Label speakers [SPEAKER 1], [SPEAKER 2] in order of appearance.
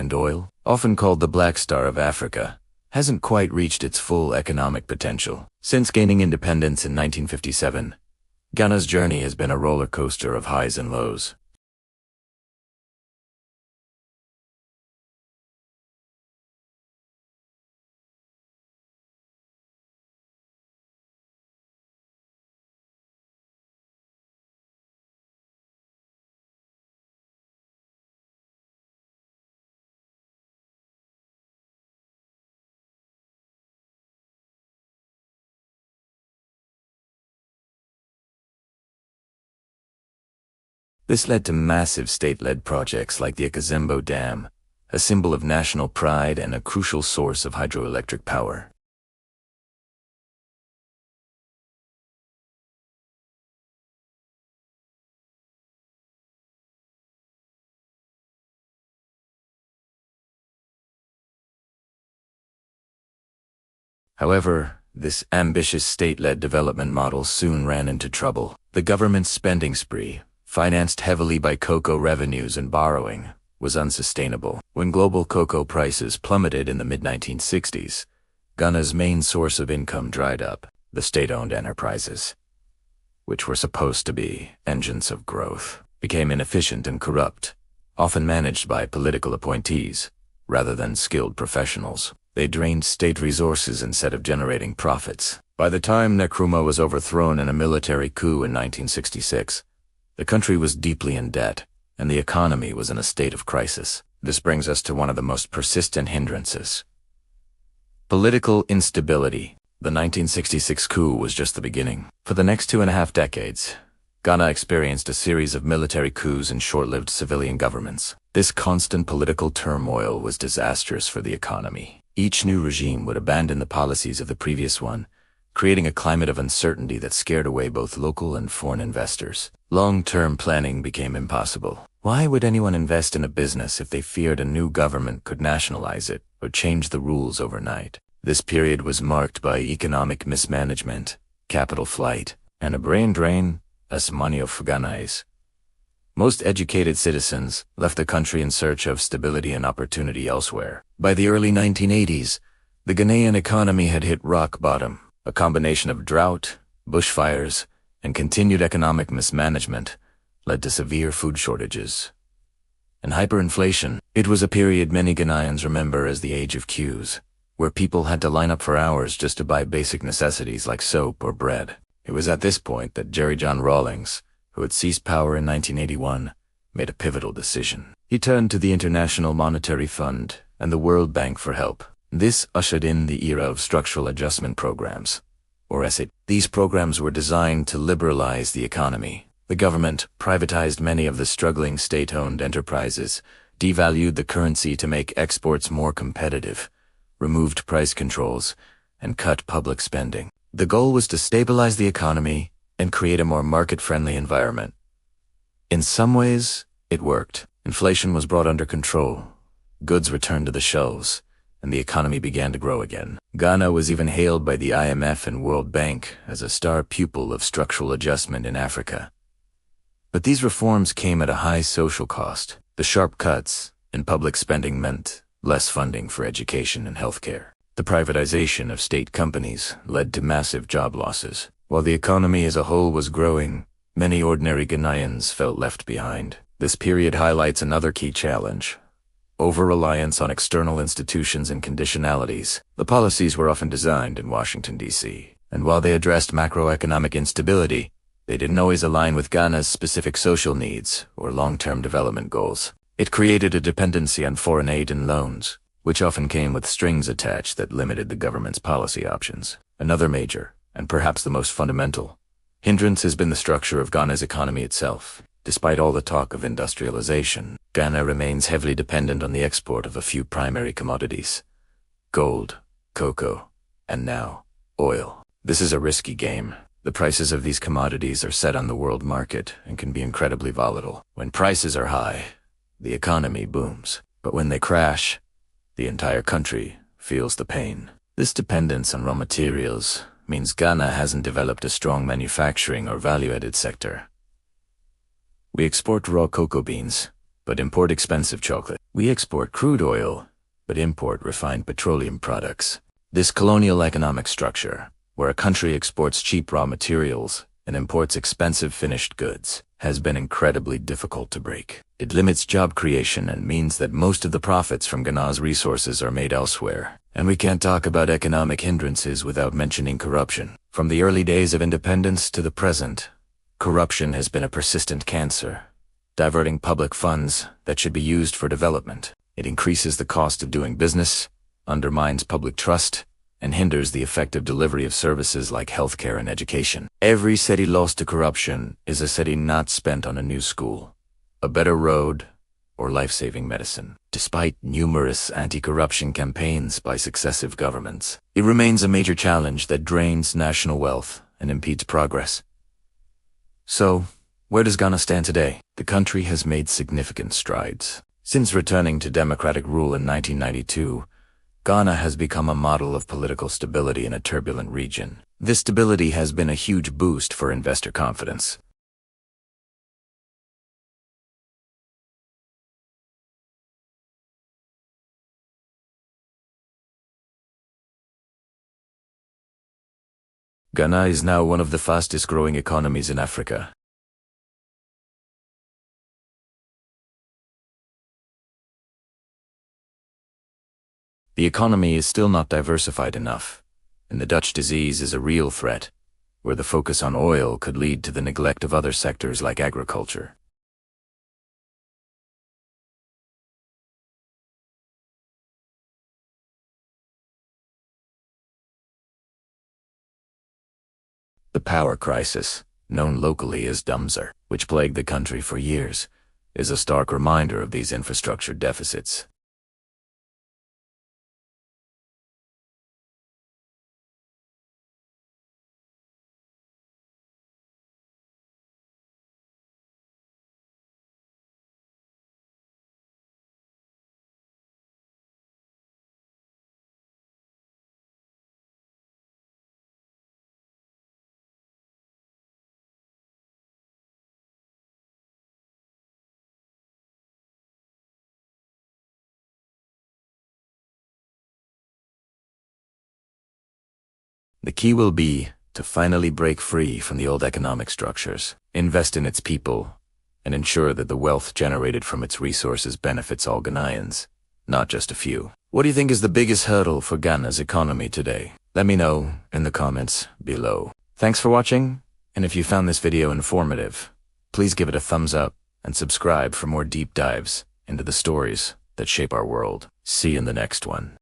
[SPEAKER 1] and oil, often called the Black Star of Africa, hasn't quite reached its full economic potential. Since gaining independence in 1957, Ghana's journey has been a roller coaster of highs and lows. This led to massive state-led projects like the Akazembo Dam, a symbol of national pride and a crucial source of hydroelectric power. However, this ambitious state-led development model soon ran into trouble. The government's spending spree, financed heavily by cocoa revenues and borrowing, was unsustainable. When global cocoa prices plummeted in the mid-1960s, Ghana's main source of income dried up. The state-owned enterprises, which were supposed to be engines of growth, became inefficient and corrupt, often managed by political appointees rather than skilled professionals. They drained state resources instead of generating profits. By the time Nkrumah was overthrown in a military coup in 1966, the country was deeply in debt, and the economy was in a state of crisis. This brings us to one of the most persistent hindrances: political instability. The 1966 coup was just the beginning. For the next 2.5 decades, Ghana experienced a series of military coups and short-lived civilian governments. This constant political turmoil was disastrous for the economy. Each new regime would abandon the policies of the previous one, creating a climate of uncertainty that scared away both local and foreign investors. Long-term planning became impossible. Why would anyone invest in a business if they feared a new government could nationalize it or change the rules overnight? This period was marked by economic mismanagement, capital flight, and a brain drain, as many of Ghanaians. Most educated citizens left the country in search of stability and opportunity elsewhere. By the early 1980s, the Ghanaian economy had hit rock bottom. A combination of drought, bushfires, and continued economic mismanagement led to severe food shortages and hyperinflation. It was a period many Ghanaians remember as the age of queues, where people had to line up for hours just to buy basic necessities like soap or bread. It was at this point that Jerry John Rawlings, who had seized power in 1981, made a pivotal decision. He turned to the International Monetary Fund and the World Bank for help. This ushered in the era of structural adjustment programs, or SAP. These programs were designed to liberalize the economy. The government privatized many of the struggling state-owned enterprises, devalued the currency to make exports more competitive, removed price controls, and cut public spending. The goal was to stabilize the economy and create a more market-friendly environment. In some ways, it worked. Inflation was brought under control, goods returned to the shelves, and the economy began to grow again. Ghana was even hailed by the IMF and World Bank as a star pupil of structural adjustment in Africa. But these reforms came at a high social cost. The sharp cuts in public spending meant less funding for education and healthcare. The privatization of state companies led to massive job losses. While the economy as a whole was growing, many ordinary Ghanaians felt left behind. This period highlights another key challenge: over-reliance on external institutions and conditionalities. The policies were often designed in Washington, D.C., and while they addressed macroeconomic instability, they didn't always align with Ghana's specific social needs or long-term development goals. It created a dependency on foreign aid and loans, which often came with strings attached that limited the government's policy options. Another major, and perhaps the most fundamental, hindrance has been the structure of Ghana's economy itself. Despite all the talk of industrialization, Ghana remains heavily dependent on the export of a few primary commodities: gold, cocoa, and now, oil. This is a risky game. The prices of these commodities are set on the world market and can be incredibly volatile. When prices are high, the economy booms. But when they crash, the entire country feels the pain. This dependence on raw materials means Ghana hasn't developed a strong manufacturing or value-added sector. We export raw cocoa beans, but import expensive chocolate. We export crude oil, but import refined petroleum products. This colonial economic structure, where a country exports cheap raw materials and imports expensive finished goods, has been incredibly difficult to break. It limits job creation and means that most of the profits from Ghana's resources are made elsewhere. And we can't talk about economic hindrances without mentioning corruption. From the early days of independence to the present, corruption has been a persistent cancer, diverting public funds that should be used for development. It increases the cost of doing business, undermines public trust, and hinders the effective delivery of services like healthcare and education. Every cedi lost to corruption is a cedi not spent on a new school, a better road, or life-saving medicine. Despite numerous anti-corruption campaigns by successive governments, it remains a major challenge that drains national wealth and impedes progress. So, where does Ghana stand today? The country has made significant strides. Since returning to democratic rule in 1992, Ghana has become a model of political stability in a turbulent region. This stability has been a huge boost for investor confidence. Ghana is now one of the fastest-growing economies in Africa. The economy is still not diversified enough, and the Dutch disease is a real threat, where the focus on oil could lead to the neglect of other sectors like agriculture. The power crisis, known locally as Dumser, which plagued the country for years, is a stark reminder of these infrastructure deficits. The key will be to finally break free from the old economic structures, invest in its people, and ensure that the wealth generated from its resources benefits all Ghanaians, not just a few. What do you think is the biggest hurdle for Ghana's economy today? Let me know in the comments below. Thanks for watching, and if you found this video informative, please give it a thumbs up and subscribe for more deep dives into the stories that shape our world. See you in the next one.